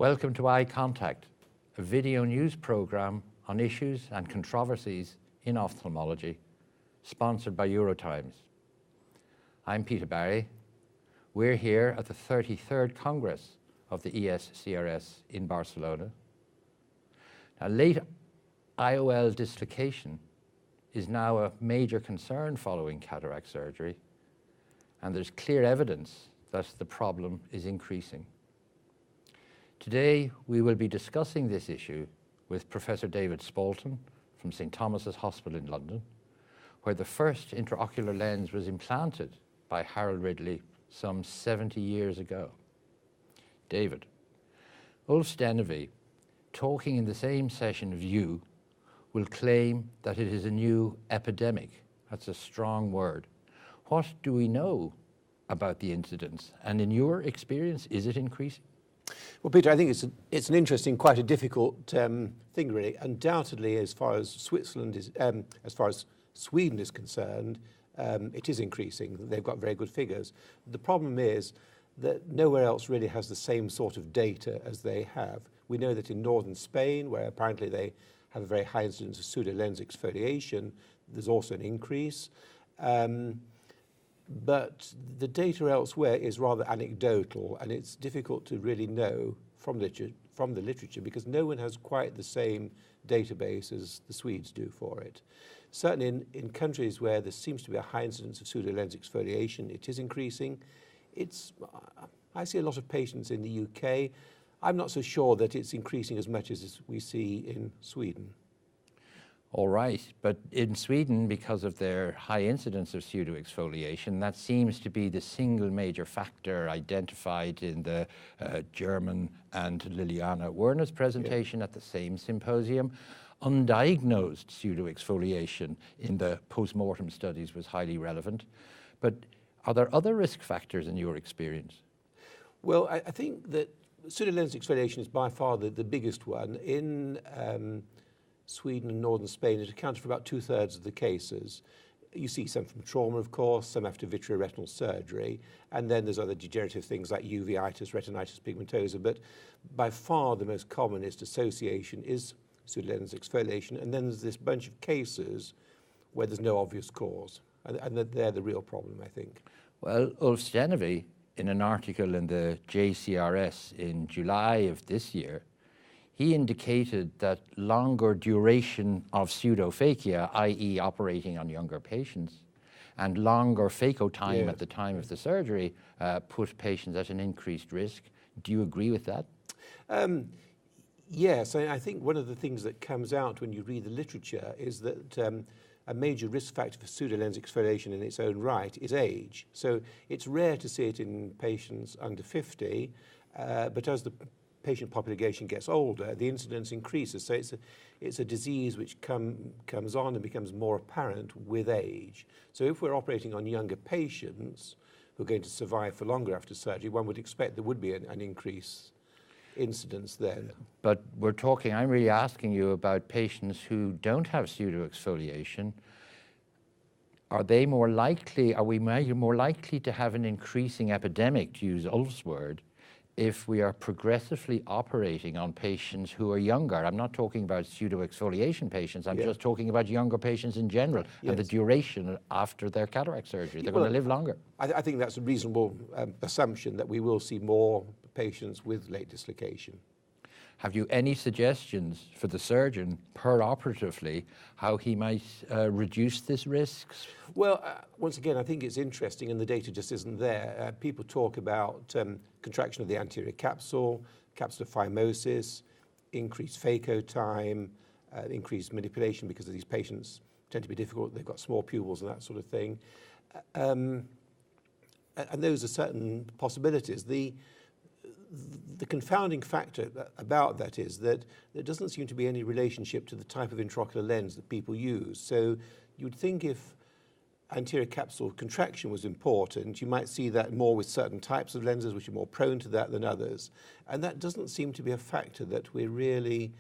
Welcome to Eye Contact, a video news program on issues and controversies in ophthalmology, sponsored by EUROTIMES. I'm Peter Barry. We're here at the 33rd Congress of the ESCRS in Barcelona. Now, late IOL dislocation is now a major concern following cataract surgery, and there's clear evidence that the problem is increasing. Today, we will be discussing this issue with Professor David Spalton from St. Thomas's Hospital in London, where the first intraocular lens was implanted by Harold Ridley some 70 years ago. David, Ulf Stenevie, talking in the same session of you, will claim that it is a new epidemic. That's a strong word. What do we know about the incidence? And in your experience, is it increasing? Well, Peter, I think it's an interesting, quite a difficult thing, really. Undoubtedly, as far as Sweden is concerned, it is increasing. They've got very good figures. The problem is that nowhere else really has the same sort of data as they have. We know that in northern Spain, where apparently they have a very high incidence of pseudolens exfoliation, there's also an increase. But the data elsewhere is rather anecdotal, and it's difficult to really know from the literature because no one has quite the same database as the Swedes do for it. Certainly in countries where there seems to be a high incidence of pseudolens exfoliation, it is increasing. I see a lot of patients in the UK. I'm not so sure that it's increasing as much as we see in Sweden. All right, but in Sweden, because of their high incidence of pseudoexfoliation, that seems to be the single major factor identified in the German and Liliana Werner's presentation at the same symposium. Undiagnosed pseudoexfoliation in the post-mortem studies was highly relevant. But are there other risk factors in your experience? Well, I think that pseudolens exfoliation is by far the biggest one. In Sweden and northern Spain, it accounts for about 2/3 of the cases. You see some from trauma, of course, some after vitreoretinal surgery, and then there's other degenerative things like uveitis, retinitis pigmentosa, but by far the most commonest association is pseudolens exfoliation, and then there's this bunch of cases where there's no obvious cause, and they're the real problem, I think. Well, Ulf Stenevie, in an article in the JCRS in July of this year, he indicated that longer duration of pseudophakia, i.e. operating on younger patients, and longer phaco time at the time of the surgery put patients at an increased risk. Do you agree with that? Yes, I think one of the things that comes out when you read the literature is that a major risk factor for pseudolens exfoliation in its own right is age. So it's rare to see it in patients under 50, but as the patient population gets older, the incidence increases. So it's a disease which comes on and becomes more apparent with age. So if we're operating on younger patients who are going to survive for longer after surgery, one would expect there would be an increase incidence then. But I'm really asking you about patients who don't have pseudoexfoliation. Are we more likely to have an increasing epidemic, to use Ulf's word, if we are progressively operating on patients who are younger? I'm not talking about pseudoexfoliation patients, I'm just talking about younger patients in general, and the duration after their cataract surgery. They're going to live longer. I think that's a reasonable assumption that we will see more patients with late dislocation. Have you any suggestions for the surgeon, per-operatively, how he might reduce this risk? Well, once again, I think it's interesting, and the data just isn't there. People talk about contraction of the anterior capsule, capsular phimosis, increased phaco time, increased manipulation because these patients tend to be difficult. They've got small pupils and that sort of thing. And those are certain possibilities. The confounding factor about that is that there doesn't seem to be any relationship to the type of intraocular lens that people use. So you'd think if anterior capsule contraction was important, you might see that more with certain types of lenses which are more prone to that than others. And that doesn't seem to be a factor that we're really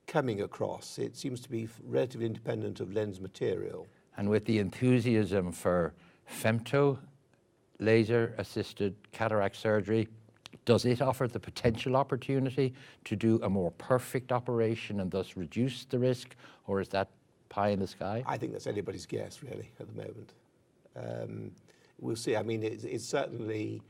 coming across. It seems to be relatively independent of lens material. And with the enthusiasm for femto, laser-assisted cataract surgery, Does it offer the potential opportunity to do a more perfect operation and thus reduce the risk, or is that pie in the sky? I think that's anybody's guess, really, at the moment. We'll see. I mean, it certainly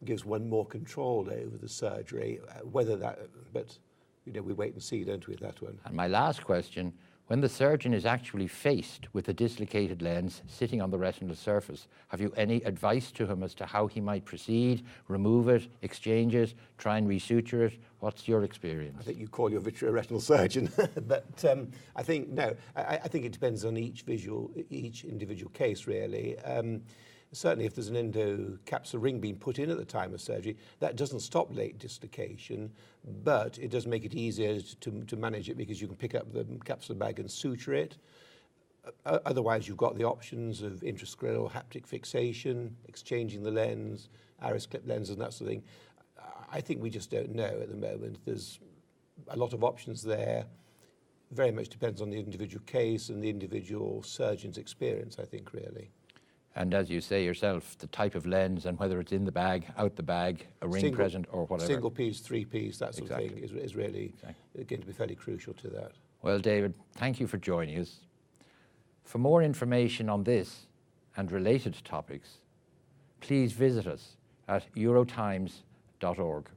gives one more control over the surgery, whether that, but you know, we wait and see, don't we, with that one. And my last question, when the surgeon is actually faced with a dislocated lens sitting on the retinal surface, have you any advice to him as to how he might proceed, remove it, exchange it, try and resuture it? What's your experience? I think you call your vitreoretinal surgeon, but I think, no, I think it depends on each individual case, really. Certainly, if there's an endocapsular ring being put in at the time of surgery, that doesn't stop late dislocation, but it does make it easier to manage it because you can pick up the capsular bag and suture it. Otherwise, you've got the options of intrascleral haptic fixation, exchanging the lens, iris clip lenses, and that sort of thing. I think we just don't know at the moment. There's a lot of options there. Very much depends on the individual case and the individual surgeon's experience, I think, really. And as you say yourself, the type of lens and whether it's in the bag, out the bag, a ring present or whatever. Single piece, 3 piece, that sort of thing is really going to be fairly crucial to that. Well, David, thank you for joining us. For more information on this and related topics, please visit us at eurotimes.org.